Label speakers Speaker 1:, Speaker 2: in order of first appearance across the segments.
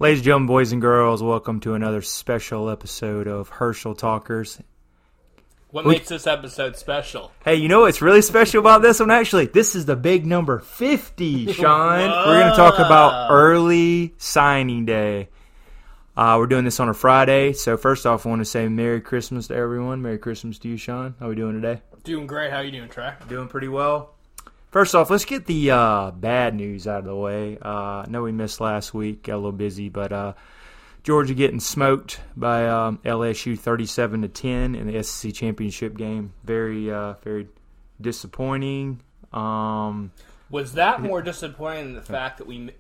Speaker 1: Ladies and gentlemen, boys and girls, welcome to another special episode of Herschel Talkers.
Speaker 2: What makes this episode special?
Speaker 1: Hey, you know what's really special about this one, actually? This is the big number 50, Sean. We're going to talk about early signing day. We're doing this on a Friday, so first off, I want to say Merry Christmas to everyone. Merry Christmas to you, Sean. How are we doing today?
Speaker 2: Doing great. How are you doing, Trey?
Speaker 1: Doing pretty well. First off, let's get the bad news out of the way. I know we missed last week, got a little busy, but Georgia getting smoked by LSU 37-10 in the SEC championship game. Very disappointing.
Speaker 2: Was that more disappointing than the fact that we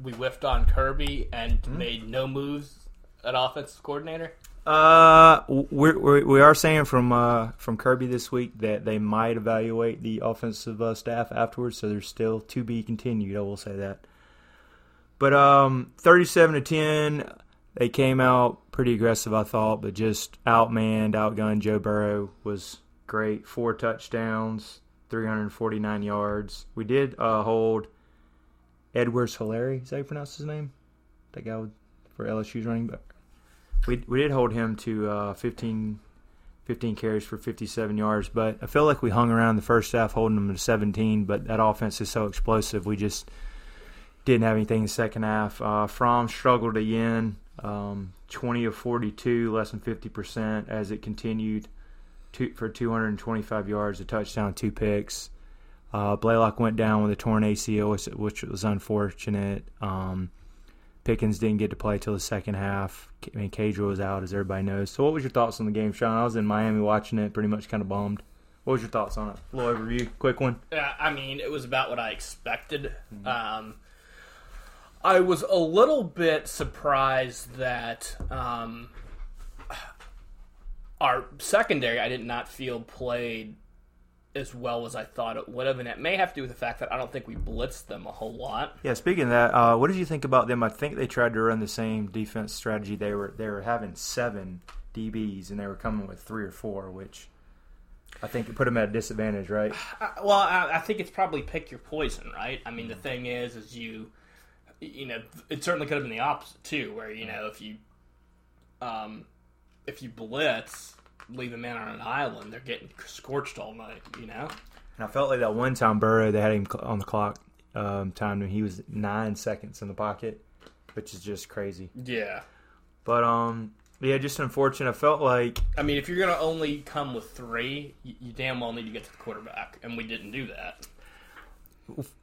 Speaker 2: whiffed on Kirby and made no moves at offensive coordinator?
Speaker 1: We are saying from Kirby this week that they might evaluate the offensive staff afterwards, so there's still to be continued. I will say that. But 37-10, they came out pretty aggressive, I thought, but just outgunned. Joe Burrow was great. 4 touchdowns, 349 yards. We did hold Edwards-Helaire. Is that how you pronounce his name? That guy for LSU's running back. We did hold him to 15 carries for 57 yards, but I feel like we hung around the first half holding them to 17, but that offense is so explosive, we just didn't have anything in the second half. Fromm struggled again, 20 of 42, less than 50% as it continued for 225 yards, a touchdown, 2 picks. Blaylock went down with a torn ACL, which was unfortunate. Pickens didn't get to play till the second half. I mean, Cadro was out, as everybody knows. So what was your thoughts on the game, Sean? I was in Miami watching it, pretty much kind of bummed. What was your thoughts on it? A little overview, quick one.
Speaker 2: Yeah, I mean, it was about what I expected. I was a little bit surprised that our secondary, I did not feel played as well as I thought it would have, and it may have to do with the fact that I don't think we blitzed them a whole lot.
Speaker 1: Yeah, speaking of that, what did you think about them? I think they tried to run the same defense strategy. They were having 7 DBs, and they were coming with 3 or 4, which I think it put them at a disadvantage, right?
Speaker 2: I think it's probably pick your poison, right? I mean, the thing is you know, it certainly could have been the opposite too, where if you blitz, leave them in on an island, they're getting scorched all night, And
Speaker 1: I felt like that one time Burrow, they had him on the clock time when he was 9 seconds in the pocket, which is just crazy.
Speaker 2: Yeah.
Speaker 1: But, yeah, just unfortunate. I felt like...
Speaker 2: I mean, if you're going to only come with 3, you damn well need to get to the quarterback, and we didn't do that.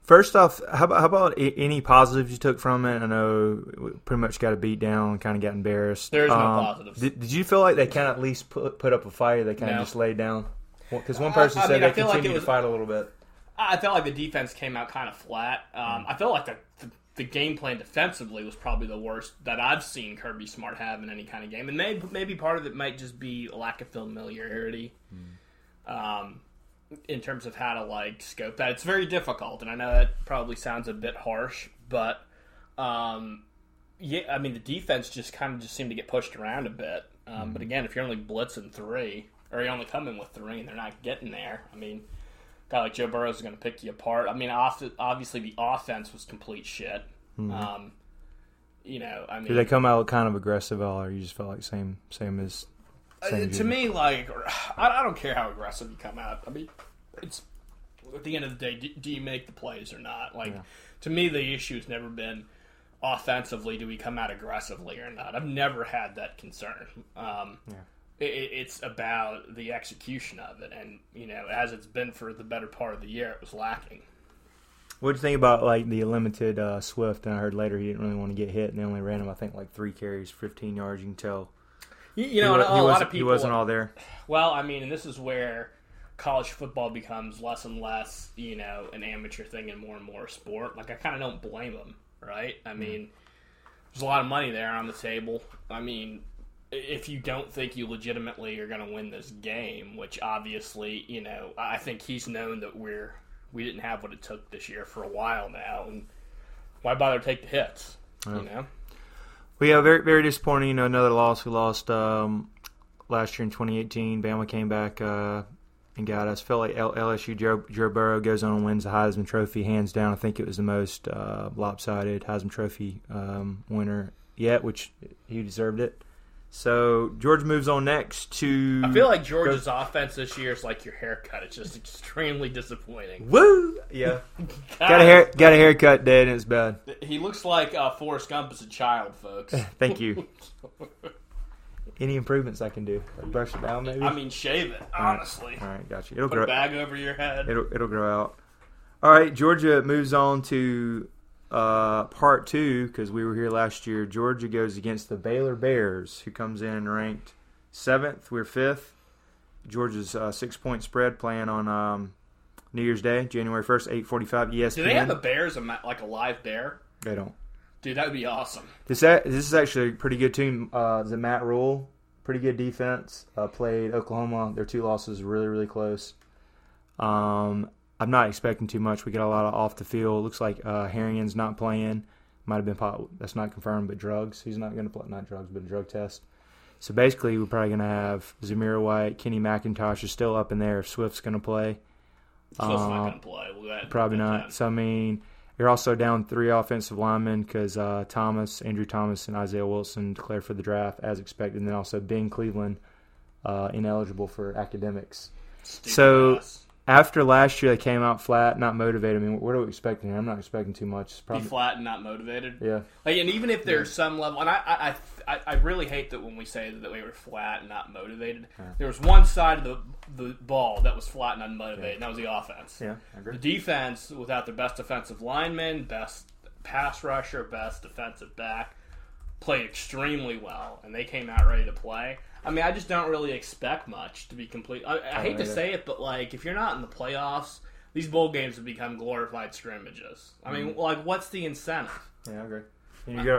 Speaker 1: First off, how about any positives you took from it? I know we pretty much got a beat down and kind of got embarrassed.
Speaker 2: There's no positives.
Speaker 1: Did you feel like they kind of at least put up a fight, or they kind of just laid down? Because one person said they continued to fight a little bit.
Speaker 2: I felt like the defense came out kind of flat. I felt like the game plan defensively was probably the worst that I've seen Kirby Smart have in any kind of game. And maybe part of it might just be a lack of familiarity. In terms of how to scope that. It's very difficult, and I know that probably sounds a bit harsh, but yeah, I mean the defense just seemed to get pushed around a bit. But again, if you're only blitzing 3, or you only come in with 3 and they're not getting there, I mean, a guy like Joe Burrow is going to pick you apart. I mean, obviously the offense was complete shit. I mean,
Speaker 1: did they come out kind of aggressive, or you just felt like same as?
Speaker 2: To me, I don't care how aggressive you come out. I mean, it's at the end of the day, do you make the plays or not? To me, the issue has never been offensively, do we come out aggressively or not? I've never had that concern. It's about the execution of it, and as it's been for the better part of the year, it was lacking.
Speaker 1: What do you think about the limited Swift? And I heard later he didn't really want to get hit, and they only ran him, I think, 3 carries, 15 yards. You can tell.
Speaker 2: A lot of people...
Speaker 1: He wasn't all there.
Speaker 2: Well, I mean, and this is where college football becomes less and less, an amateur thing and more sport. I kind of don't blame them, right? I mean, there's a lot of money there on the table. I mean, if you don't think you legitimately are going to win this game, which obviously, I think he's known that we didn't have what it took this year for a while now, and why bother take the hits,
Speaker 1: Well, yeah, very, very disappointing. Another loss. We lost last year in 2018. Bama came back and got us. Felt like LSU, Joe Burrow goes on and wins the Heisman Trophy, hands down. I think it was the most lopsided Heisman Trophy winner yet, which he deserved it. So Georgia moves on next to.
Speaker 2: I feel like Georgia's offense this year is like your haircut. It's just extremely disappointing.
Speaker 1: Woo! Yeah, got a haircut day and it's bad.
Speaker 2: He looks like Forrest Gump as a child, folks.
Speaker 1: Thank you. Any improvements I can do? Like brush it down, maybe.
Speaker 2: I mean, shave it. Honestly.
Speaker 1: All right, got you. It'll
Speaker 2: Put
Speaker 1: grow.
Speaker 2: a bag over your head.
Speaker 1: It'll grow out. All right, Georgia moves on to part 2 because we were here last year. Georgia goes against the Baylor Bears, who comes in ranked 7th. We're 5th. Georgia's 6-point spread playing on New Year's Day, January 1st, 8:45 ESPN.
Speaker 2: Do they have the Bears like a live bear?
Speaker 1: They don't.
Speaker 2: Dude, that would be awesome.
Speaker 1: This is actually a pretty good team. The Matt Rule, pretty good defense. Played Oklahoma. Their 2 losses really, really close. I'm not expecting too much. We got a lot of off the field. Looks like Harrigan's not playing. Might have been pot. That's not confirmed, but drugs. He's not going to play. Not drugs, but a drug test. So basically, we're probably going to have Zamir White, Kenny McIntosh is still up in there if Swift's going to play.
Speaker 2: Swift's not going to play. We'll
Speaker 1: probably not. 10. So, I mean, you're also down 3 offensive linemen because Andrew Thomas, and Isaiah Wilson declared for the draft as expected. And then also Ben Cleveland, ineligible for academics. After last year, they came out flat, not motivated. I mean, what are we expecting here? I'm not expecting too much.
Speaker 2: Be flat and not motivated?
Speaker 1: Yeah.
Speaker 2: Like, and even if there's some level, and I really hate that when we say that we were flat and not motivated. Yeah. There was one side of the ball that was flat and unmotivated, and that was the offense.
Speaker 1: Yeah, I agree.
Speaker 2: The defense, without their best defensive lineman, best pass rusher, best defensive back, played extremely well, and they came out ready to play. I mean, I just don't really expect much, to be complete. I hate to say it, but like, if you're not in the playoffs, these bowl games have become glorified scrimmages. I mean, like, what's the incentive?
Speaker 1: Yeah, I agree.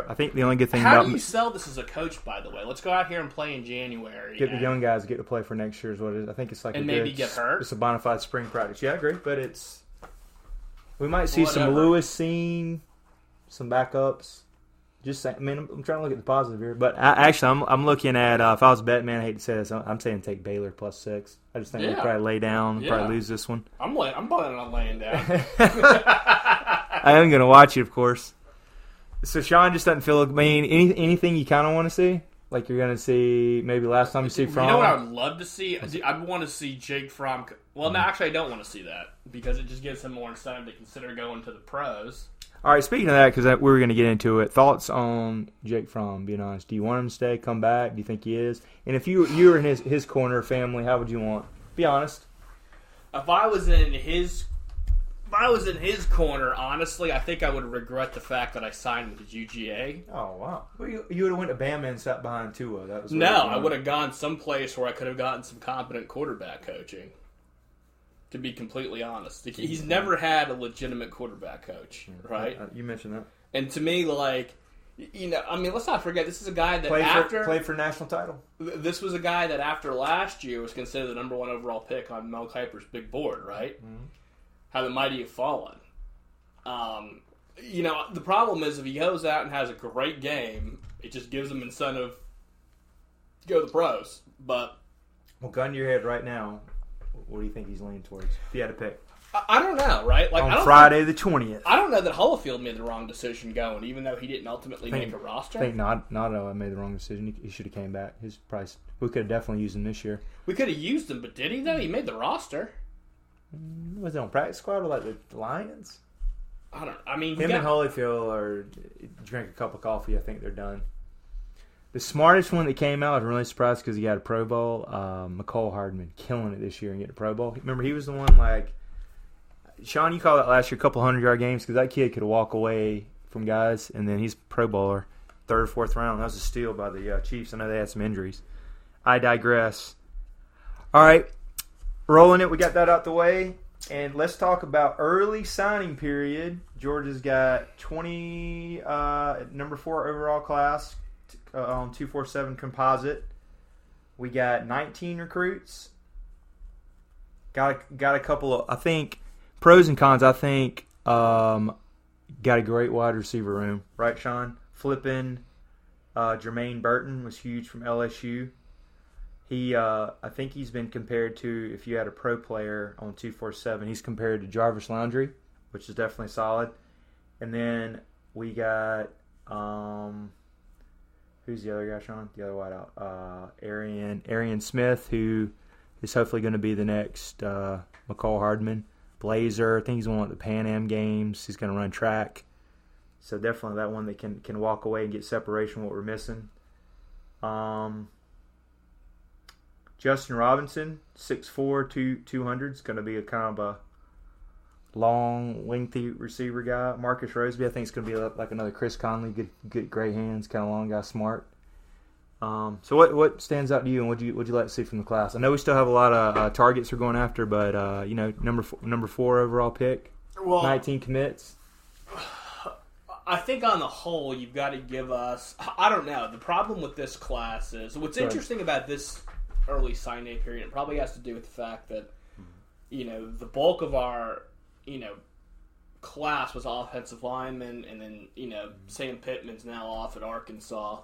Speaker 1: I think the only good thing
Speaker 2: How do you sell this as a coach, by the way? Let's go out here and play in January.
Speaker 1: Get the young guys get to play for next year is what it is. I think it's like
Speaker 2: maybe get hurt.
Speaker 1: It's a bona fide spring practice. Yeah, I agree, but we might see some Lewis scene, some backups. Just saying, I mean, I'm trying to look at the positive here, but I'm looking at if I was a bet man, I hate to say this, I'm saying take Baylor +6. I just think they'll probably lay down, probably lose this one.
Speaker 2: I'm planning on laying down.
Speaker 1: I am going to watch it, of course. So Sean just doesn't feel. I mean, anything you kind of want to see, like you're going to see maybe last time you see Fromm.
Speaker 2: You know what I would love to see? I want to see Jake Fromm. Well, no, actually, I don't want to see that because it just gives him more incentive to consider going to the pros.
Speaker 1: All right, speaking of that, because we were going to get into it, thoughts on Jake Fromm, being honest. Do you want him to stay, come back? Do you think he is? And if you were in his corner family, how would you want? Be honest.
Speaker 2: If I was in his corner, honestly, I think I would regret the fact that I signed with the UGA.
Speaker 1: Oh, wow. Well, you would have went to Bama and sat behind Tua.
Speaker 2: I would have gone someplace where I could have gotten some competent quarterback coaching. To be completely honest, he's never had a legitimate quarterback coach, right?
Speaker 1: You mentioned that.
Speaker 2: And to me, like, I mean, let's not forget, this is a guy that
Speaker 1: played for national title.
Speaker 2: This was a guy that after last year was considered the number 1 overall pick on Mel Kiper's big board, right? Mm-hmm. How the mighty have fallen. The problem is if he goes out and has a great game, it just gives him incentive to go to the pros. But
Speaker 1: gun to your head right now. What do you think he's leaning towards? If you had to pick.
Speaker 2: I don't know, right? Like
Speaker 1: on Friday the 20th.
Speaker 2: I don't know that Holofield made the wrong decision going, even though he didn't ultimately make a roster.
Speaker 1: I think Notto made the wrong decision. He should have came back. His price. We could have definitely used him this year.
Speaker 2: We could have used him, but did he though? He made the roster.
Speaker 1: Was it on practice squad or like the Lions?
Speaker 2: I mean,
Speaker 1: him and Holyfield drink a cup of coffee. I think they're done. The smartest one that came out, I was really surprised because he got a Pro Bowl. McCole Hardman killing it this year and getting a Pro Bowl. Remember, he was the one like Sean. You called that last year, a couple 100-yard games because that kid could walk away from guys, and then he's a Pro Bowler, 3rd or 4th round. That was a steal by the Chiefs. I know they had some injuries. I digress. All right, rolling it. We got that out the way, and let's talk about early signing period. Georgia's got number 4 overall class. On 247 composite, we got 19 recruits. Got a couple of, I think, pros and cons. I think got a great wide receiver room, right, Sean? Flipping Jermaine Burton was huge from LSU. I think he's been compared to, if you had a pro player on 247, he's compared to Jarvis Landry, which is definitely solid. And then we got who's the other guy, Sean? The other wideout, Arian Smith, who is hopefully going to be the next McCall Hardman. Blazer, I think he's won the Pan Am games. He's going to run track. So definitely that one that can walk away and get separation, what we're missing. Justin Robinson, 6'4", 200, is going to be a kind of a long, lengthy receiver guy. Marcus Roseby, I think it's going to be like another Chris Conley, good great hands, kind of long guy, smart. So what stands out to you, and what you like to see from the class? I know we still have a lot of targets we're going after, but number 4 overall pick, 19 commits.
Speaker 2: I think on the whole, you've got to give us. I don't know. The problem with this class is what's interesting about this early sign day period. It probably has to do with the fact that the bulk of our class was offensive linemen, and then Sam Pittman's now off at Arkansas.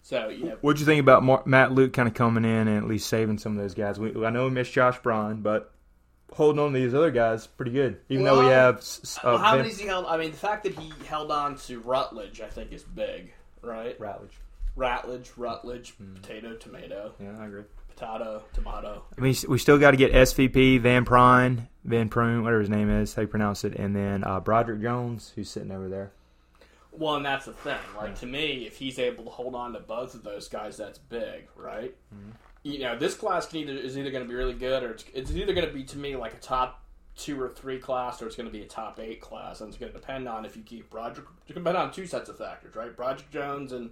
Speaker 2: So,
Speaker 1: what'd you think about Matt Luke kind of coming in and at least saving some of those guys? I know we missed Josh Bryan, but holding on to these other guys pretty good. Even though we have...
Speaker 2: how many's he held? I mean, the fact that he held on to Rutledge, I think, is big, right? Rutledge, potato, tomato.
Speaker 1: Yeah, I agree.
Speaker 2: Potato, tomato.
Speaker 1: I mean, we still got to get SVP, Van Prine, whatever his name is, how you pronounce it, and then Broderick Jones, who's sitting over there.
Speaker 2: Well, and that's the thing. Like, to me, if he's able to hold on to both of those guys, that's big, right? Mm-hmm. This class is either going to be really good, or it's either going to be, to me, like a top 2 or 3 class, or it's going to be a top 8 class. And it's going to depend on if you keep Broderick. It's going to depend on 2 sets of factors, right? Broderick Jones and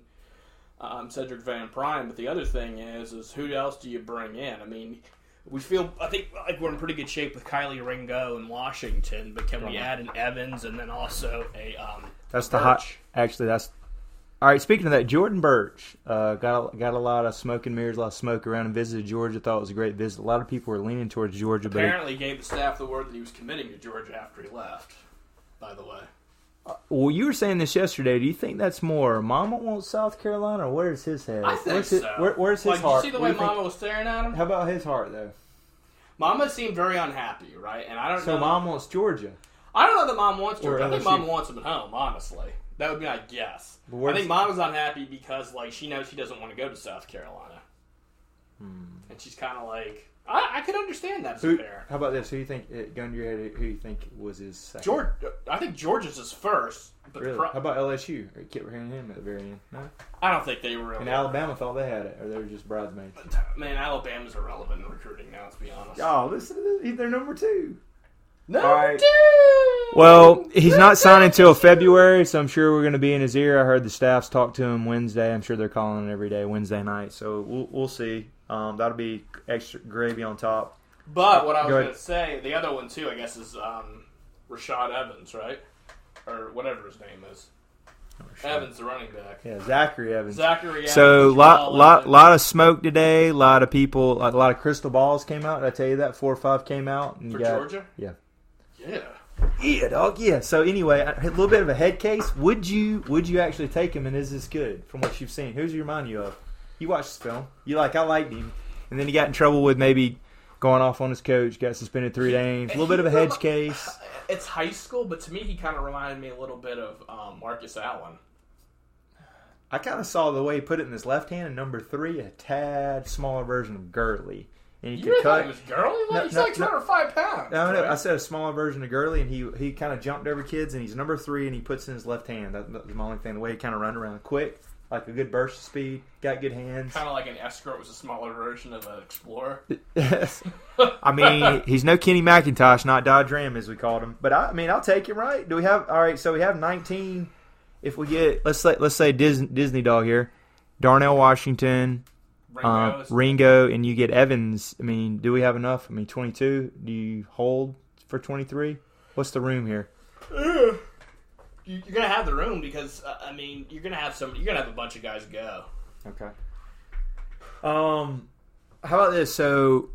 Speaker 2: Cedric Van Prine. But the other thing is who else do you bring in? I mean, I think like we're in pretty good shape with Kylie Ringo in Washington, but can we add an Evans and then also a
Speaker 1: that's the hot. Actually, that's all right. Speaking of that, Jordan Birch got a lot of smoke and mirrors, a lot of smoke around and visited Georgia. Thought it was a great visit. A lot of people were leaning towards Georgia.
Speaker 2: Apparently, gave the staff the word that he was committing to Georgia after he left. By the way.
Speaker 1: Well, you were saying this yesterday. Do you think that's more Mama wants South Carolina, or where's his head?
Speaker 2: I think
Speaker 1: where's his heart?
Speaker 2: Did you see the way Mama was staring at him?
Speaker 1: How about his heart, though?
Speaker 2: Mama seemed very unhappy, right? And I don't know.
Speaker 1: So Mom wants Georgia.
Speaker 2: I don't know that Mom wants Georgia. I think Mama wants him at home, honestly. That would be my guess. I think Mama's unhappy because she knows she doesn't want to go to South Carolina. And she's kind of like... I could understand that as a parent.
Speaker 1: How about this? Who do you think, gun to your head, who do you think was his second?
Speaker 2: Georgia. I think Georgia's his first. But
Speaker 1: really? How about LSU? Or kept hearing him at the very end? No?
Speaker 2: I don't think they were.
Speaker 1: And Alabama thought they had it, or they were just bridesmaids.
Speaker 2: Man, Alabama's irrelevant in recruiting now, let's be honest.
Speaker 1: Oh, listen to this. They're number 2.
Speaker 2: Number 2!
Speaker 1: Well, he's not signed until February, so I'm sure we're going to be in his ear. I heard the staff's talk to him Wednesday. I'm sure they're calling it every day, Wednesday night. So we'll see. That'll be extra gravy on top.
Speaker 2: But what I was going to say, the other one too, I guess, is Rashad Evans, right? Or whatever his name is. Evans, the running back.
Speaker 1: Yeah, Zachary Evans.
Speaker 2: So
Speaker 1: lot of smoke today. A lot of people, a lot of crystal balls came out. Did I tell you that? 4 or 5 came out. And
Speaker 2: Georgia?
Speaker 1: Yeah.
Speaker 2: Yeah,
Speaker 1: dog. Yeah. So anyway, a little bit of a head case. Would you actually take him? And is this good from what you've seen? Who's he remind you of? You watched this film. I liked him, and then he got in trouble with maybe going off on his coach. Got suspended 3 games. A little bit of a hedge case.
Speaker 2: It's high school, but to me, he kind of reminded me a little bit of Marcus Allen.
Speaker 1: I kind of saw the way he put it in his left hand, and number 3, a tad smaller version of Gurley. And
Speaker 2: you really thought he was Gurley? He's like 205 pounds.
Speaker 1: No, I said a smaller version of Gurley, and he kind of jumped over kids, and he's number 3, and he puts it in his left hand. That was my only thing. The way he kind of run around quick, like a good burst of speed, got good hands.
Speaker 2: Kind of like an Escort was a smaller version of an Explorer.
Speaker 1: Yes. I mean, he's no Kenny McIntosh, not Dodge Ram as we called him. But I'll take him, right? Do we have all right? So we have 19. If we get let's say Disney dog here, Darnell Washington, Ringo, and you get Evans. I mean, do we have enough? I mean, 22. Do you hold for 23? What's the room here?
Speaker 2: You're gonna have the room because you're gonna have a bunch of guys go.
Speaker 1: Okay. How about this? So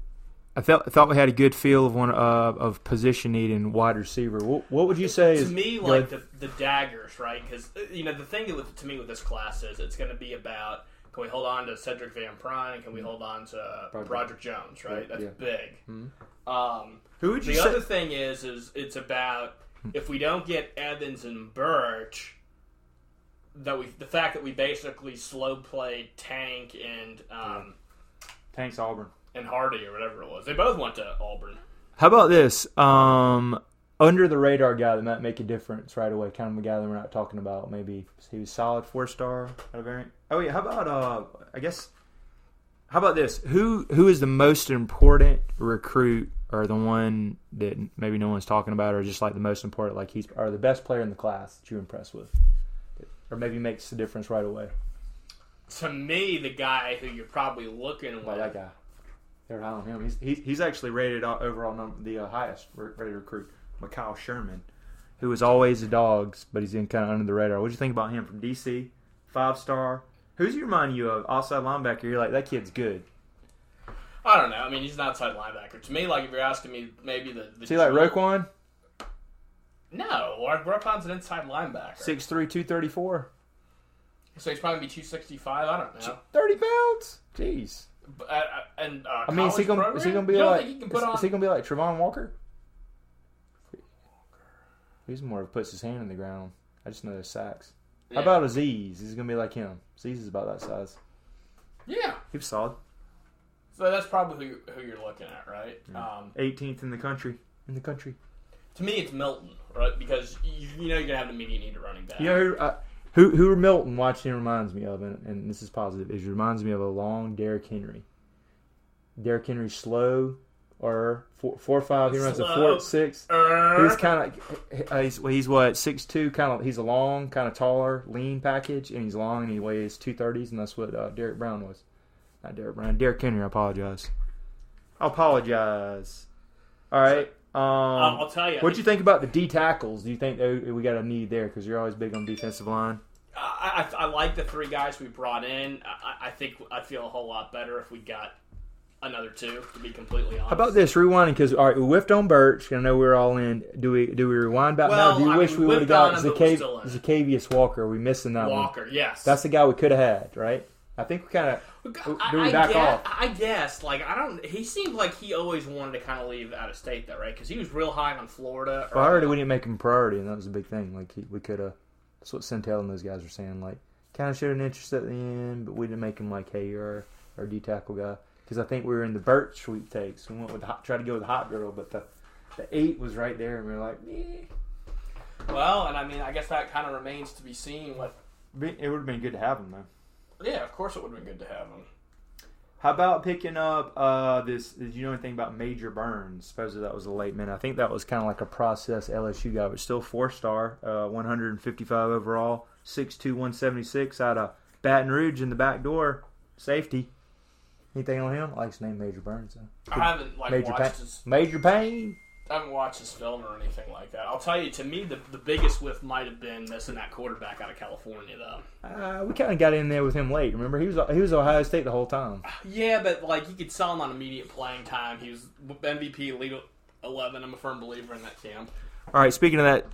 Speaker 1: I thought we had a good feel of position need in wide receiver. What would you say?
Speaker 2: To me, like the daggers, right? Because the thing to me with this class is it's going to be about, can we hold on to Cedric Van Prine? Can we hold on to Broderick Jones? Right, that's big. Mm-hmm.
Speaker 1: Who would you
Speaker 2: the
Speaker 1: say?
Speaker 2: other thing is it's about if we don't get Evans and Birch, the fact that we basically slow played Tank and
Speaker 1: Tank's Auburn
Speaker 2: and Hardy or whatever it was. They both went to Auburn.
Speaker 1: How about this? Under the radar guy that might make a difference right away. Kind of a guy that we're not talking about. Maybe he was solid 4-star at a variant. Oh yeah. How about How about this? Who is the most important recruit, or the one that maybe no one's talking about, or just like the most important, like or the best player in the class that you're impressed with, or maybe makes a difference right away?
Speaker 2: To me, the guy who you're probably looking with.
Speaker 1: That guy. They're high on him. He's actually rated overall the highest rated recruit, Mikhail Sherman, who was always a Dawgs, but he's in kind of under the radar. What do you think about him from DC? 5-star. Who's he remind you of? Outside linebacker. You're like, that kid's good.
Speaker 2: I don't know. I mean, he's an outside linebacker. To me, like, if you're asking me, maybe the
Speaker 1: is he like Roquan?
Speaker 2: No, Roquan's an inside linebacker.
Speaker 1: 6'3", 234.
Speaker 2: So he's probably 265. I don't know.
Speaker 1: 30 pounds. Jeez.
Speaker 2: I
Speaker 1: mean, is he gonna be like? Is he gonna be like Trevon Walker? He's more of puts his hand in the ground. I just know there's sacks. Yeah. How about Aziz? He's gonna be like him. Aziz is about that size.
Speaker 2: Yeah,
Speaker 1: he was solid.
Speaker 2: So that's probably who you're looking at, right?
Speaker 1: Yeah. 18th in the country.
Speaker 2: To me, it's Milton, right? Because you know you're gonna have an immediate need a running back.
Speaker 1: You know who Milton watching reminds me of, and this is positive. It reminds me of a long Derrick Henry. Derrick Henry slow, or 4.5. He runs a 4.6. He's kind of he's what 6'2". Kind of he's a long, kind of taller, lean package, and he's long and he weighs 230s, and that's what Derrick Brown was. Not Derrick Brown. Derrick Henry. I apologize. All right.
Speaker 2: I'll tell you.
Speaker 1: What do you think about the D tackles? Do you think we got a need there? Because you're always big on defensive line.
Speaker 2: I like the 3 guys we brought in. I think I'd feel a whole lot better if we got another 2. To be completely honest.
Speaker 1: How about this rewinding? Because all right, we whiffed on Birch. I know we're all in. Do we rewind back now? Do you wish we would have got Zacchaeus Walker? Are we missing that
Speaker 2: Walker, yes.
Speaker 1: That's the guy we could have had, right? I think we kind of off.
Speaker 2: I guess. Like he seemed like he always wanted to kind of leave out of state, though, right? Because he was real high on Florida.
Speaker 1: Well, I heard we didn't make him a priority, and that was a big thing. Like we could have. That's what Centel and those guys were saying. Like, kind of showed an interest at the end, but we didn't make him like, hey, you're our D tackle guy. Because I think we were in the Birch sweepstakes. We went with try to go with the hot girl, but the 8 was right there, and we were like, eh.
Speaker 2: Well, and I mean, I guess that kind of remains to be seen.
Speaker 1: It would have been good to have him, though.
Speaker 2: Yeah, of course it would have been good to have him.
Speaker 1: How about picking up this? Did you know anything about Major Burns? Supposedly that was a late minute. I think that was kind of like a process LSU guy, but still 4-star, 155 overall, 6'2", 176 out of Baton Rouge in the back door. Safety. Anything on him? I like his name, Major Burns.
Speaker 2: I haven't watched his...
Speaker 1: Major Payne.
Speaker 2: I haven't watched his film or anything like that. I'll tell you, to me, the biggest whiff might have been missing that quarterback out of California, though.
Speaker 1: We kind of got in there with him late. Remember, he was Ohio State the whole time.
Speaker 2: Yeah, but you could sell him on immediate playing time. He was MVP, Elite 11. I'm a firm believer in that camp.
Speaker 1: All right, speaking of that,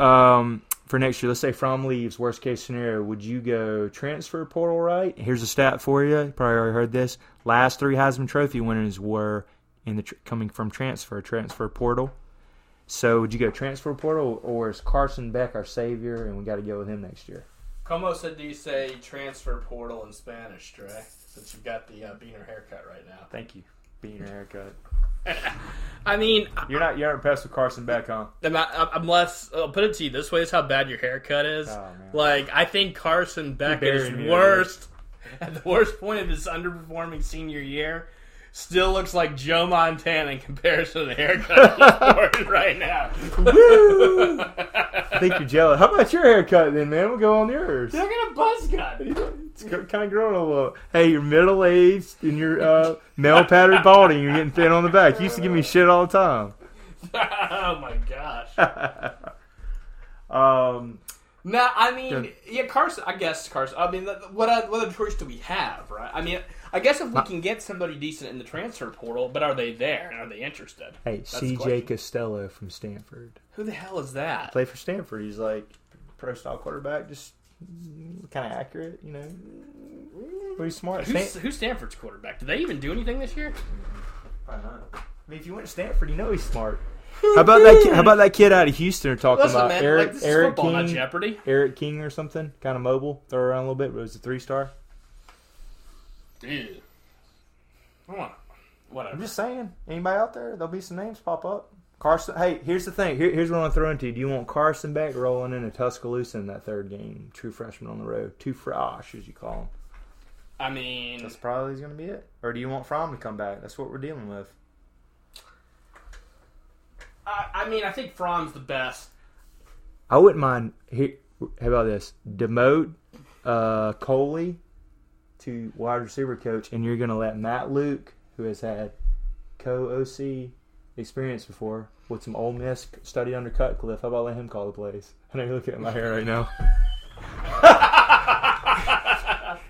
Speaker 1: for next year, let's say Fromm leaves, worst case scenario, would you go transfer portal right? Here's a stat for you. You probably already heard this. Last 3 Heisman Trophy winners were coming from transfer portal. So would you go transfer portal, or is Carson Beck our savior, and we got to go with him next year?
Speaker 2: Como said, do you say transfer portal in Spanish, Trey? Since you've got the Beaner haircut right now.
Speaker 1: Thank you, Beaner haircut.
Speaker 2: I mean,
Speaker 1: you're impressed with Carson Beck, huh?
Speaker 2: I'm less. I'll put it to you this way: it's how bad your haircut is. Oh, man. I think Carson Beck is worst at the worst point of his underperforming senior year. Still looks like Joe Montana in comparison to the haircut he's sporting right now.
Speaker 1: Woo! I think you're jealous. How about your haircut then, man? We'll go on yours.
Speaker 2: You're going to buzz cut.
Speaker 1: It's kind of growing a little. Hey, you're middle-aged and you're male pattern balding. You're getting thin on the back. You used to give me shit all the time.
Speaker 2: Oh, my gosh. No, I mean, yeah, Carson. I guess Carson. I mean, what other choice do we have, right? I mean, I guess if we can get somebody decent in the transfer portal, but are they there and are they interested?
Speaker 1: Hey, C.J. Costello from Stanford.
Speaker 2: Who the hell is that?
Speaker 1: Played for Stanford. He's like pro-style quarterback, just kind of accurate, you know. Pretty smart.
Speaker 2: Who's Stanford's quarterback? Did they even do anything this year?
Speaker 1: Probably not. I mean, if you went to Stanford, you know he's smart. How about that kid out of Houston talking
Speaker 2: Listen,
Speaker 1: about
Speaker 2: man,
Speaker 1: Eric
Speaker 2: this is
Speaker 1: Eric
Speaker 2: football, not
Speaker 1: King,
Speaker 2: Jeopardy.
Speaker 1: Eric King or something, kind of mobile, throw around a little bit, but it was a 3-star.
Speaker 2: Dude. Whatever.
Speaker 1: I'm just saying, anybody out there, there'll be some names pop up. Carson, hey, here's the thing. Here's what I'm throwing to you. Do you want Carson Beck rolling into Tuscaloosa in that third game? True freshman on the road. Two Frosh, as you call him.
Speaker 2: I mean...
Speaker 1: That's probably going to be it. Or do you want Fromm to come back? That's what we're dealing with.
Speaker 2: I think Fromm's the best.
Speaker 1: I wouldn't mind. How about this? Demote Coley to wide receiver coach, and you're going to let Matt Luke, who has had co-OC experience before with some Ole Miss study under Cutcliffe. How about let him call the plays? I know you're looking at my hair right now.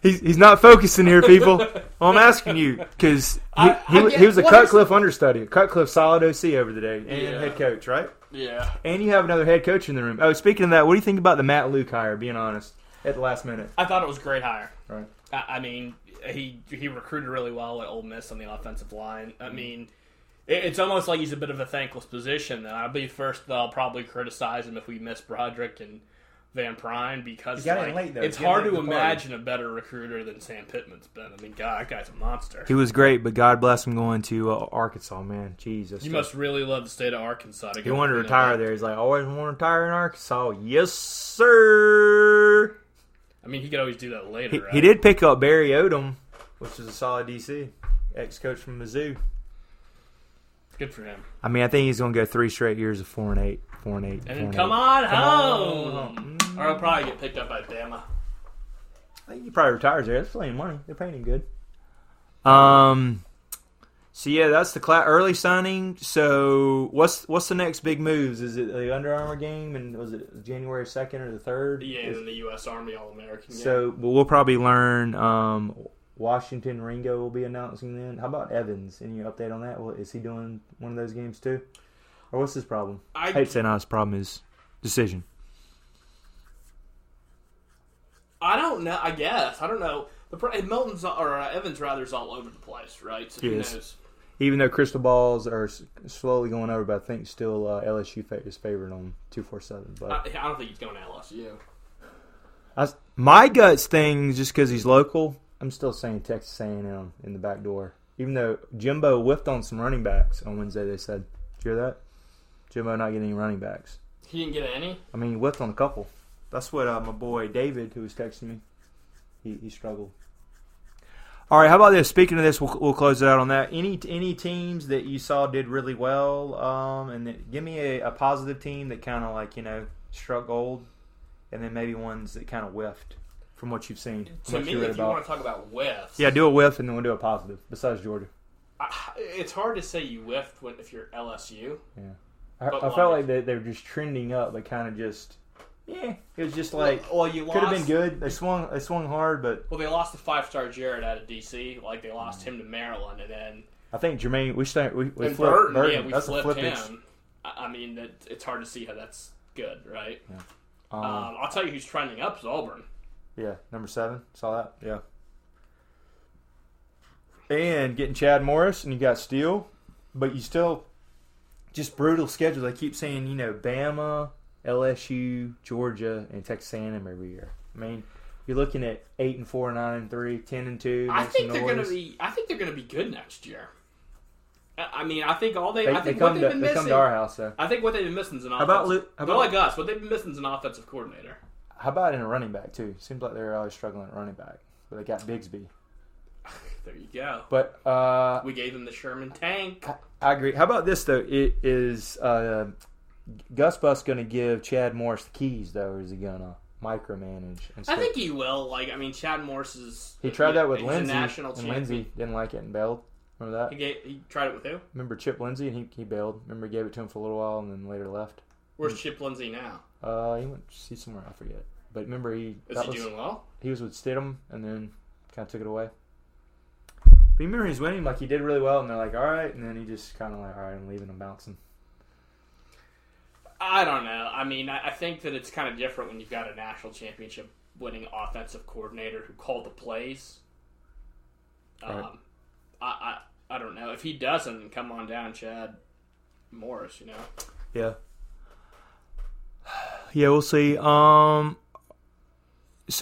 Speaker 1: he's not focusing here, people. Well, I'm asking you because he was a Cutcliffe understudy, Cutcliffe solid OC over the day, and head coach, right?
Speaker 2: Yeah.
Speaker 1: And you have another head coach in the room. Oh, speaking of that, what do you think about the Matt Luke hire? Being honest, at the last minute,
Speaker 2: I thought it was a great hire.
Speaker 1: Right.
Speaker 2: I mean, he recruited really well at Ole Miss on the offensive line. I mean, it's almost like he's a bit of a thankless position. And I'll be first. I'll probably criticize him if we miss Broderick and Van Prine because it's hard to imagine a better recruiter than Sam Pittman's been. I mean, God, that guy's a monster.
Speaker 1: He was great, but God bless him going to Arkansas, man. Jesus.
Speaker 2: You must really love the state of Arkansas.
Speaker 1: He wanted to retire there. He's like, always want to retire in Arkansas. Yes, sir.
Speaker 2: I mean, he could always do that later, right?
Speaker 1: He did pick up Barry Odom, which is a solid DC, ex-coach from Mizzou.
Speaker 2: Good for him.
Speaker 1: I mean, I think he's going to go 3 straight years of 4-8.
Speaker 2: And then come on home. Or he'll probably get picked up by Bama.
Speaker 1: I think he probably retires there. That's plenty of money. They're paying him good. So yeah, that's the early signing. So what's the next big moves? Is it the Under Armour game, and was it January 2nd or the 3rd?
Speaker 2: Yeah, and then the U.S. Army All-American game.
Speaker 1: So we'll probably learn Washington Ringo will be announcing then. How about Evans? Any update on that? Is he doing one of those games too? Or what's his problem? I hate to say not his problem, his decision.
Speaker 2: I don't know. I guess. I don't know. Milton's or Evans rather is all over the place, right? So who knows?
Speaker 1: Even though crystal balls are slowly going over, but I think still LSU is favored on 247. But
Speaker 2: I don't think he's going to LSU.
Speaker 1: My guts thing, just because he's local, I'm still saying Texas A&M in the back door. Even though Jimbo whiffed on some running backs on Wednesday, they said. Did you hear that? Jimbo not getting any running backs.
Speaker 2: He didn't get any?
Speaker 1: I mean, he whiffed on a couple. That's what my boy David, who was texting me, he struggled. All right, how about this? Speaking of this, we'll close it out on that. Any teams that you saw did really well, and give me a positive team that kind of struck gold, and then maybe ones that kind of whiffed from what you've seen.
Speaker 2: To me, if you want to talk about whiffs,
Speaker 1: yeah, do a whiff and then we'll do a positive. Besides Georgia,
Speaker 2: it's hard to say you whiffed if you're LSU.
Speaker 1: Yeah, I felt like they were just trending up, but kind of just. Yeah, it was just like you could have been good. They swung hard, but
Speaker 2: they lost the 5-star Jarrett out of DC. Like they lost him to Maryland, and then
Speaker 1: I think Jermaine we flipped
Speaker 2: Burton.
Speaker 1: Burton.
Speaker 2: Yeah, we flipped him. I mean, it's hard to see how that's good, right?
Speaker 1: Yeah.
Speaker 2: I'll tell you who's trending up is Auburn.
Speaker 1: Yeah, number 7. Saw that. Yeah, and getting Chad Morris, and you got Steele, but you still just brutal schedule. They keep saying Bama, LSU, Georgia, and Texas A&M every year. I mean, you're looking at 8-4, 9-3, 10-2.
Speaker 2: I think they're going to be good next year. I mean, I think what they've been missing. They come
Speaker 1: to our house, though.
Speaker 2: I think what they've been missing is an offensive. They're like us. What they've been missing is an offensive coordinator.
Speaker 1: How about in a running back too? Seems like they're always struggling at running back, but they got Bigsby.
Speaker 2: There you go.
Speaker 1: But
Speaker 2: we gave them the Sherman tank.
Speaker 1: I agree. How about this though? It is. Gus Bus going to give Chad Morris the keys, though, or is he going to micromanage?
Speaker 2: I think he will. Chad Morris is...
Speaker 1: He tried that with Lindsey,
Speaker 2: and
Speaker 1: Lindsey didn't like it and bailed. Remember that?
Speaker 2: He tried it with who?
Speaker 1: Remember Chip Lindsey, and he bailed. Remember he gave it to him for a little while and then later left?
Speaker 2: Where's Chip Lindsey now?
Speaker 1: He went to see somewhere, I forget. But remember
Speaker 2: Is he doing well?
Speaker 1: He was with Stidham and then kind of took it away. But you remember he's winning, he did really well, and they're like, all right, and then he just kind of all right, I'm leaving him bouncing.
Speaker 2: I don't know. I mean, I think that it's kind of different when you've got a national championship winning offensive coordinator who called the plays.
Speaker 1: Right.
Speaker 2: I don't know. If he doesn't, come on down, Chad. Morris, you know.
Speaker 1: Yeah. Yeah, we'll see. So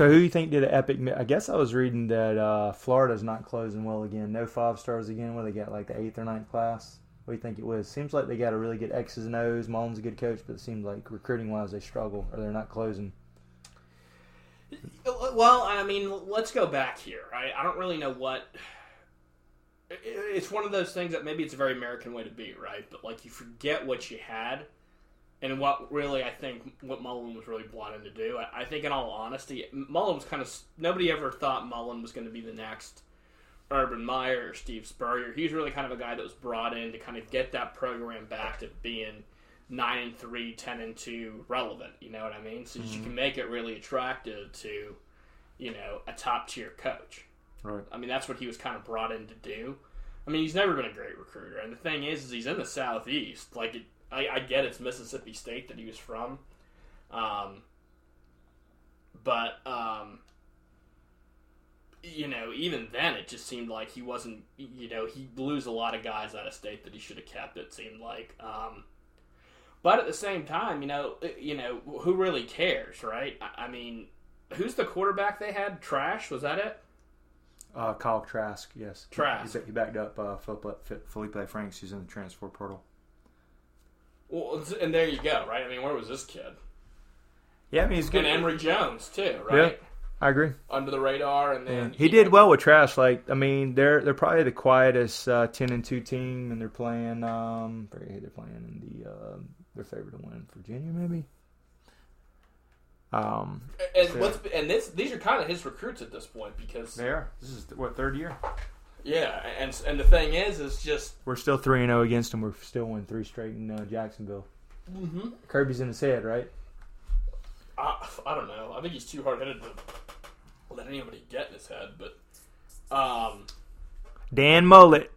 Speaker 1: who do you think did an epic? I guess I was reading that Florida's not closing well again. No 5-stars again. What they got, like the 8th or 9th class? What do you think it was? Seems like they got a really good X's and O's. Mullen's a good coach, but it seems like recruiting-wise they struggle, or they're not closing.
Speaker 2: Well, I mean, let's go back here, right? I don't really know what... It's one of those things that maybe it's a very American way to be, right? But, like, you forget what you had, and what really, I think, what Mullen was really brought in to do. I think, in all honesty, Mullen was kind of... Nobody ever thought Mullen was going to be the next Urban Meyer or Steve Spurrier. He's really kind of a guy that was brought in to kind of get that program back to being 9-3, 10-2 relevant. You know what I mean? So that you can make it really attractive to, you know, a top-tier coach.
Speaker 1: Right.
Speaker 2: I mean, that's what he was kind of brought in to do. I mean, he's never been a great recruiter. And the thing is he's in the Southeast. Like, I get it's Mississippi State that he was from. But you know, even then, it just seemed like he wasn't, you know, he lose a lot of guys out of state that he should have kept, it seemed like. But at the same time, you know, who really cares, right? I mean, who's the quarterback they had? Trash? Was that it?
Speaker 1: Kyle Trask, yes.
Speaker 2: Trask.
Speaker 1: He backed up Felipe Franks, who's in the transfer portal.
Speaker 2: Well, and there you go, right? I mean, where was this kid?
Speaker 1: Yeah, I mean, he's good.
Speaker 2: And Emory Jones, too, right?
Speaker 1: Yeah, I agree.
Speaker 2: Under the radar, and then...
Speaker 1: He did well with Trask. Like, I mean, they're probably the quietest 10-2 team, and they're playing, I forget who they're playing in their favorite to win, Virginia, maybe?
Speaker 2: These are kind of his recruits at this point because
Speaker 1: they are. This is what, third year?
Speaker 2: Yeah, and the thing is just
Speaker 1: we're still 3-0 against them. We're still winning 3 straight in Jacksonville.
Speaker 2: Mm-hmm.
Speaker 1: Kirby's in his head, right?
Speaker 2: I don't know. I think he's too hard-headed to let anybody get in his head. But
Speaker 1: Dan Mullet.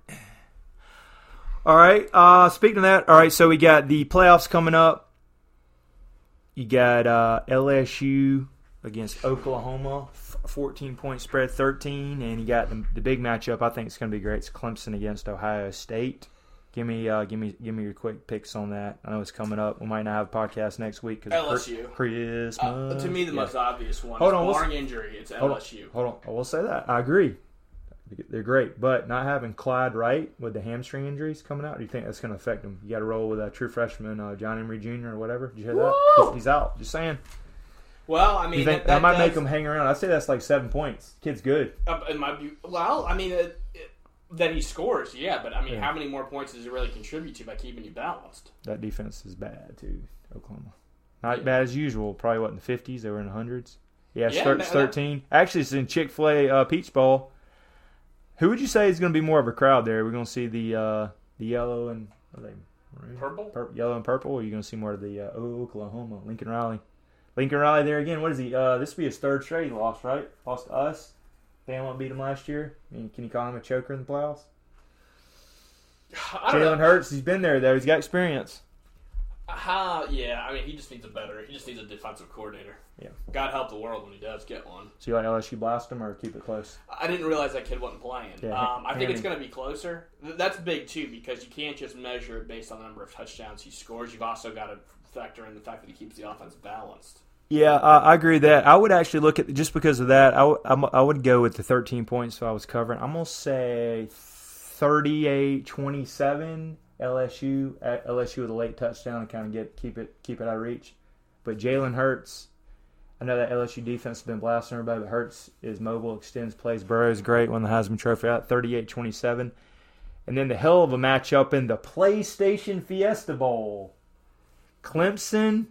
Speaker 1: All right. Speaking of that, all right. So we got the playoffs coming up. You got LSU against Oklahoma, 14-point spread, 13, and you got the big matchup. I think it's going to be great. It's Clemson against Ohio State. Give me your quick picks on that. I know it's coming up. We might not have a podcast next week because
Speaker 2: LSU.
Speaker 1: Christmas.
Speaker 2: To me, the most obvious one. Barring injury, it's LSU.
Speaker 1: Hold on, I will say that I agree. They're great, but not having Clyde Wright with the hamstring injuries coming out, do you think that's going to affect him? You got to roll with a true freshman, John Emery Jr. or whatever. Did you hear that? He's out. Just saying.
Speaker 2: Well, I mean,
Speaker 1: you think that might make him hang around. I'd say that's like 7 points. Kid's good.
Speaker 2: It might be. Well, I mean, that he scores, yeah, but I mean, how many more points does it really contribute to by keeping you balanced?
Speaker 1: That defense is bad too, Oklahoma. Not bad as usual. Probably what in the 50s. They were in the hundreds. Yeah, it's 13. Actually, it's in Chick-fil-A Peach Bowl. Who would you say is going to be more of a crowd there? We're going to see the yellow and
Speaker 2: purple,
Speaker 1: yellow and purple. Or are you going to see more of the Oklahoma Lincoln Riley? Lincoln Riley there again. What is he? This will be his third straight he lost, right? Lost to us. Bama beat him last year. I mean, can you call him a choker in the playoffs? Jalen Hurts, he's been there though. He's got experience.
Speaker 2: Yeah, I mean, he just needs a defensive coordinator.
Speaker 1: Yeah.
Speaker 2: God help the world when he does get one.
Speaker 1: So you like LSU blast him or keep it close?
Speaker 2: I didn't realize that kid wasn't playing.
Speaker 1: Yeah,
Speaker 2: I think it's going to be closer. That's big, too, because you can't just measure it based on the number of touchdowns he scores. You've also got to factor in the fact that he keeps the offense balanced.
Speaker 1: Yeah, I agree with that. I would actually look at, just because of that, I would go with the 13 points I was covering. I'm going to say 38-27 LSU with a late touchdown and kind of keep it out of reach. But Jalen Hurts, I know that LSU defense has been blasting everybody, but Hurts is mobile, extends plays. Burrow's great, won the Heisman Trophy out 38-27. And then the hell of a matchup in the PlayStation Fiesta Bowl. Clemson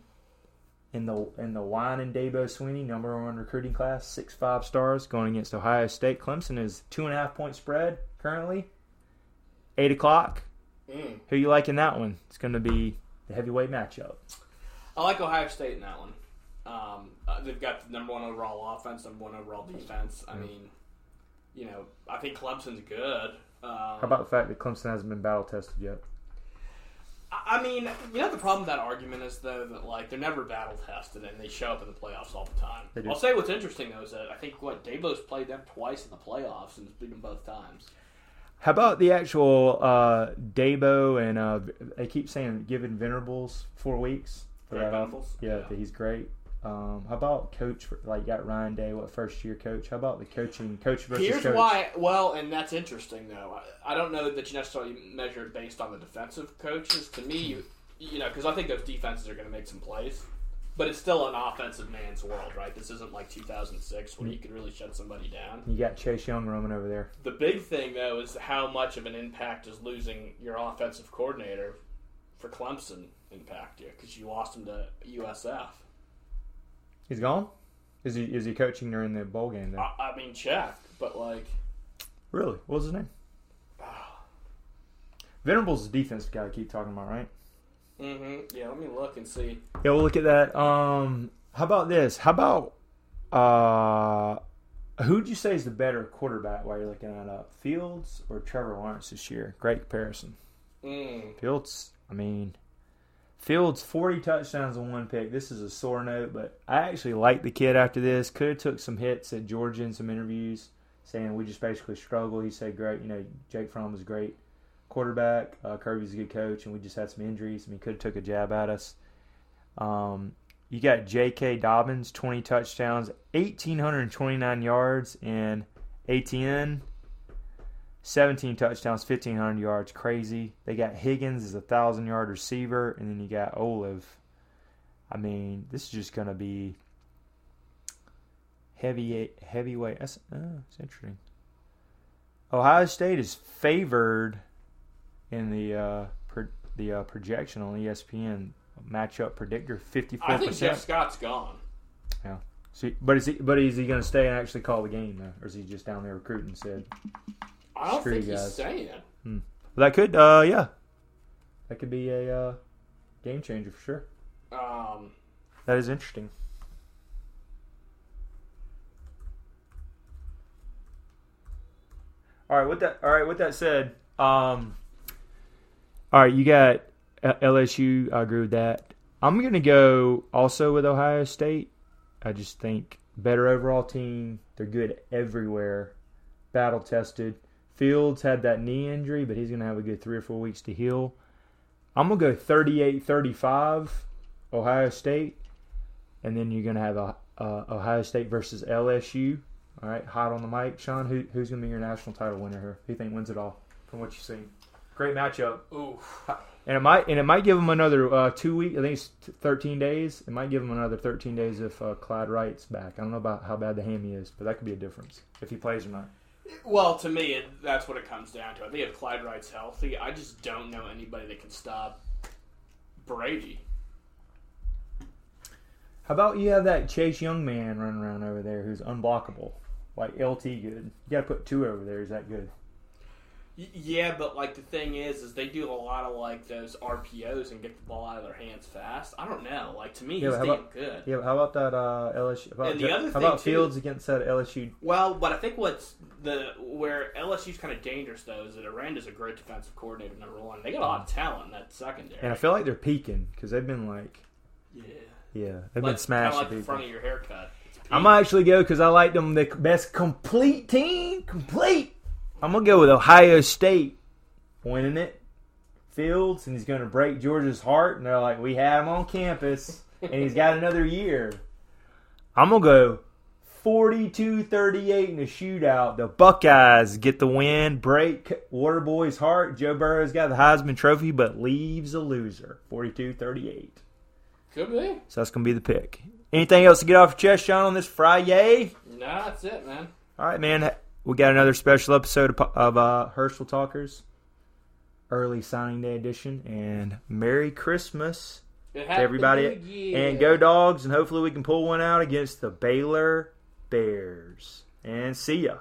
Speaker 1: in the Wine and Dabo Swinney, #1 recruiting class, 6 5-stars, going against Ohio State. Clemson is 2.5-point spread currently. 8 o'clock. Who you like in that one? It's going to be the heavyweight matchup.
Speaker 2: I like Ohio State in that one. They've got the #1 overall offense, #1 overall defense. I mean, you know, I think Clemson's good.
Speaker 1: How about the fact that Clemson hasn't been battle tested yet?
Speaker 2: I mean, you know, the problem with that argument is, though, that, like, they're never battle tested and they show up in the playoffs all the time. I'll say what's interesting, though, is that I think, Dabo's played them twice in the playoffs and beat them both times.
Speaker 1: How about the actual Dabo and they keep saying giving Venerables 4 weeks for that
Speaker 2: Venables?
Speaker 1: Yeah, he's great. How about coach? Like, you got Ryan Day, first year coach? How about the coach versus
Speaker 2: Here's
Speaker 1: coach?
Speaker 2: why. Well, and that's interesting though. I don't know that you necessarily measure it based on the defensive coaches. To me, because I think those defenses are going to make some plays, but it's still an offensive man's world, right? This isn't like 2006 when you could really shut somebody down.
Speaker 1: You got Chase Young roaming over there.
Speaker 2: The big thing though is how much of an impact is losing your offensive coordinator for Clemson impact you, because you lost him to USF.
Speaker 1: He's gone? Is he coaching during the bowl game then?
Speaker 2: I mean, check, but like...
Speaker 1: Really? What was his name? Venables is the defensive guy I keep talking about, right?
Speaker 2: Mm-hmm. Yeah, let me look and see.
Speaker 1: Yeah, we'll look at that. How about this? How about... who'd you say is the better quarterback while you're looking at Fields or Trevor Lawrence this year? Great comparison. Fields, Fields, 40 touchdowns and 1 pick. This is a sore note, but I actually like the kid after this. Could have took some hits at Georgia in some interviews, saying we just basically struggle. He said, great, Jake Fromm was a great quarterback. Kirby's a good coach, and we just had some injuries. Could have took a jab at us. You got J.K. Dobbins, 20 touchdowns, 1,829 yards, and ATN, 17 touchdowns, 1,500 yards. Crazy. They got Higgins as a 1,000-yard receiver, and then you got Olive. This is just going to be heavyweight. It's interesting. Ohio State is favored in the projection on ESPN matchup predictor, 54%.
Speaker 2: I think Jeff Scott's gone.
Speaker 1: Yeah. But is he going to stay and actually call the game, though? Or is he just down there recruiting? Said,
Speaker 2: I don't think he's staying.
Speaker 1: Well, that could, that could be a game changer for sure. That is interesting. All right. With that said, all right, you got LSU. I agree with that. I'm going to go also with Ohio State. I just think better overall team. They're good everywhere. Battle tested. Fields had that knee injury, but he's going to have a good 3 or 4 weeks to heal. I'm going to go 38-35 Ohio State. And then you're going to have Ohio State versus LSU. All right, hot on the mic. Sean, who's going to be your national title winner here? Who do you think wins it all from what you've seen? Great matchup.
Speaker 2: Ooh.
Speaker 1: And it might give them another 2 weeks. I think it's 13 days. It might give them another 13 days if Clyde Wright's back. I don't know about how bad the hammy is, but that could be a difference if he plays or not.
Speaker 2: Well, to me, that's what it comes down to. I think if Clyde Wright's healthy, I just don't know anybody that can stop Brady.
Speaker 1: How about you have that Chase Young man running around over there who's unblockable? Like LT good. You got to put 2 over there. Is that good?
Speaker 2: Yeah, but the thing is they do a lot of those RPOs and get the ball out of their hands fast. I don't know. To me, he's damn good.
Speaker 1: Yeah, but how about that LSU?
Speaker 2: How about
Speaker 1: Fields against that LSU?
Speaker 2: Well, but I think where LSU's kind of dangerous though is that Aranda's a great defensive coordinator, number one. They got a lot of talent in that secondary,
Speaker 1: and I feel like they're peaking because they've been they've been smashing
Speaker 2: kind of
Speaker 1: people.
Speaker 2: the front of your haircut.
Speaker 1: I might actually go because I like them the best complete team. I'm going to go with Ohio State winning it. Fields, and he's going to break Georgia's heart. And they're like, we had him on campus, and he's got another year. I'm going to go 42-38 in a shootout. The Buckeyes get the win, break Waterboy's heart. Joe Burrow's got the Heisman Trophy, but leaves a loser. 42-38.
Speaker 2: Could be.
Speaker 1: So that's going to be the pick. Anything else to get off your chest, Sean, on this Friday?
Speaker 2: Nah, that's it, man.
Speaker 1: All right, man. We got another special episode of Herschel Talkers, early signing day edition, and Merry Christmas to everybody. And go Dawgs, and hopefully we can pull one out against the Baylor Bears. And see ya.